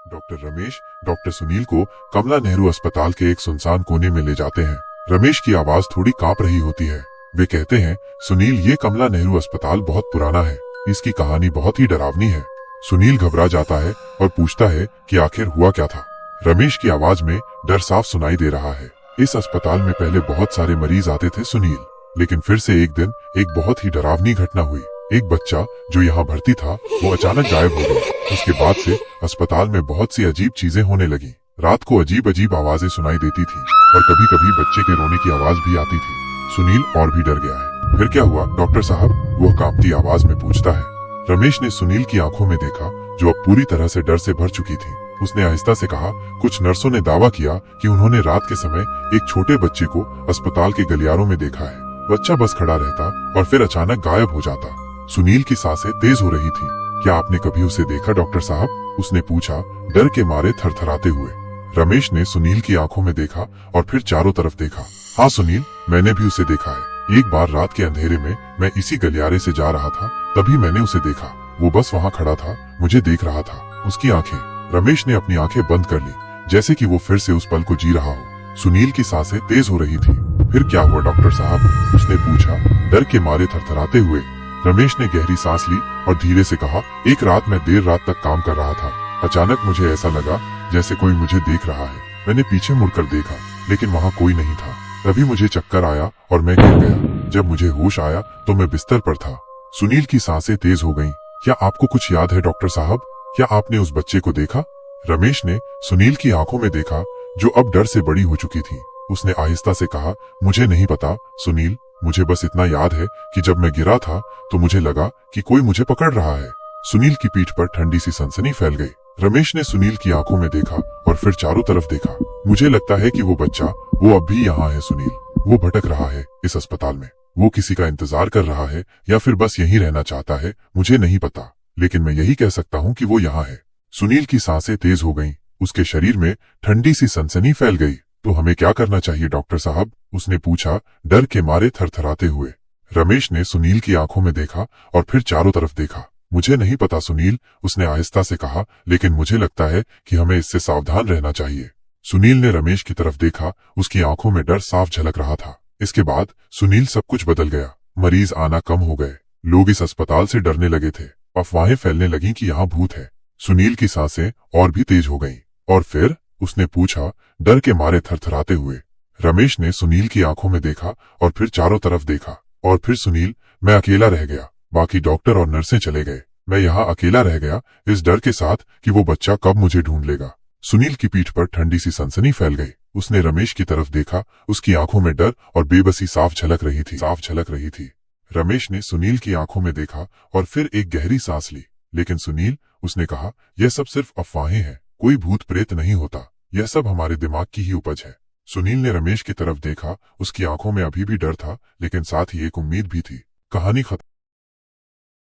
Doctor Ramesh doctor Sunil को कमला नेहरू अस्पताल के एक सुनसान कोने में ले जाते हैं। रमेश की आवाज थोड़ी कांप रही होती है। वे कहते हैं, सुनील, ये कमला नेहरू अस्पताल बहुत पुराना है, इसकी कहानी बहुत ही डरावनी है। सुनील घबरा जाता है और पूछता है कि आखिर हुआ क्या था। रमेश की आवाज में डर साफ सुनाई दे रहा है। इस अस्पताल में पहले बहुत सारे मरीज आते थे सुनील, लेकिन फिर से एक दिन एक बहुत ही डरावनी घटना हुई। एक बच्चा जो यहाँ भर्ती था वो अचानक गायब हो गया। उसके बाद से अस्पताल में बहुत सी अजीब चीजें होने लगी। रात को अजीब अजीब आवाजें सुनाई देती थी और कभी कभी बच्चे के रोने की आवाज भी आती थी। सुनील और भी डर गया है। फिर क्या हुआ डॉक्टर साहब? वह कांपती आवाज में पूछता है। रमेश ने सुनील की आंखों में देखा जो अब पूरी तरह से डर से भर चुकी थी। उसने आहिस्ता से कहा, कुछ नर्सों ने दावा किया कि उन्होंने रात के समय एक छोटे बच्चे को अस्पताल के गलियारों में देखा है। बच्चा बस खड़ा रहता और फिर अचानक गायब हो जाता। सुनील की सांसें तेज हो रही थी। क्या आपने कभी उसे देखा डॉक्टर साहब? उसने पूछा, डर के मारे थरथराते हुए। रमेश ने सुनील की आंखों में देखा और फिर चारों तरफ देखा। हाँ सुनील, मैंने भी उसे देखा है। एक बार रात के अंधेरे में मैं इसी गलियारे से जा रहा था, तभी मैंने उसे देखा। वो बस वहाँ खड़ा था, मुझे देख रहा था। उसकी आंखें। रमेश ने अपनी आंखें बंद कर ली, जैसे कि वो फिर से उस पल को जी रहा हो। सुनील की सांसें तेज हो रही थी। फिर क्या हुआ डॉक्टर साहब? उसने पूछा, डर के मारे थरथराते हुए। रमेश ने गहरी सांस ली और धीरे से कहा, एक रात मैं देर रात तक काम कर रहा था। अचानक मुझे ऐसा लगा जैसे कोई मुझे देख रहा है। मैंने पीछे मुड़कर देखा, लेकिन वहाँ कोई नहीं था। तभी मुझे चक्कर आया और मैं गिर गया। जब मुझे होश आया तो मैं बिस्तर पर था। सुनील की सांसें तेज हो गईं। क्या आपको कुछ याद है डॉक्टर साहब? क्या आपने उस बच्चे को देखा? रमेश ने सुनील की आंखों में देखा जो अब डर से बड़ी हो चुकी थी। उसने आहिस्ता से कहा, मुझे नहीं पता सुनील, मुझे बस इतना याद है कि जब मैं गिरा था तो मुझे लगा कि कोई मुझे पकड़ रहा है। सुनील की पीठ पर ठंडी सी सनसनी फैल गई। रमेश ने सुनील की आंखों में देखा और फिर चारों तरफ देखा। मुझे लगता है कि वो बच्चा वो अब भी यहाँ है सुनील। वो भटक रहा है इस अस्पताल में। वो किसी का इंतजार कर रहा है या फिर बस यहीं रहना चाहता है, मुझे नहीं पता, लेकिन मैं यही कह सकता हूँ कि वो यहाँ है। सुनील की सांसें तेज हो गईं। उसके शरीर में ठंडी सी सनसनी फैल गई। तो हमें क्या करना चाहिए डॉक्टर साहब? उसने पूछा, डर के मारे थरथराते हुए। रमेश ने सुनील की आंखों में देखा और फिर चारों तरफ देखा। मुझे नहीं पता सुनील, उसने आहिस्ता से कहा, लेकिन मुझे लगता है कि हमें इससे सावधान रहना चाहिए। सुनील ने रमेश की तरफ देखा। उसकी आंखों में डर साफ झलक रहा था। इसके बाद सुनील सब कुछ बदल गया। मरीज आना कम हो गए। लोग इस अस्पताल से डरने लगे थे। अफवाहें फैलने लगीं कि यहाँ भूत है। सुनील की सांसें और भी तेज हो गईं। और फिर उसने पूछा, डर के मारे थरथराते हुए। रमेश ने सुनील की आंखों में देखा और फिर चारों तरफ देखा। और फिर सुनील, मैं अकेला रह गया। बाकी डॉक्टर और नर्सें चले गए। मैं यहाँ अकेला रह गया, इस डर के साथ कि वो बच्चा कब मुझे ढूंढ लेगा। सुनील की पीठ पर ठंडी सी सनसनी फैल गई। उसने रमेश की तरफ देखा। उसकी आंखों में डर और बेबसी साफ झलक रही थी। रमेश ने सुनील की आंखों में देखा और फिर एक गहरी सांस ली। लेकिन सुनील, उसने कहा, यह सब सिर्फ अफवाहें हैं, कोई भूत प्रेत नहीं होता, यह सब हमारे दिमाग की ही उपज है। सुनील ने रमेश की तरफ देखा। उसकी आंखों में अभी भी डर था, लेकिन साथ ही एक उम्मीद भी थी। कहानी खत्म।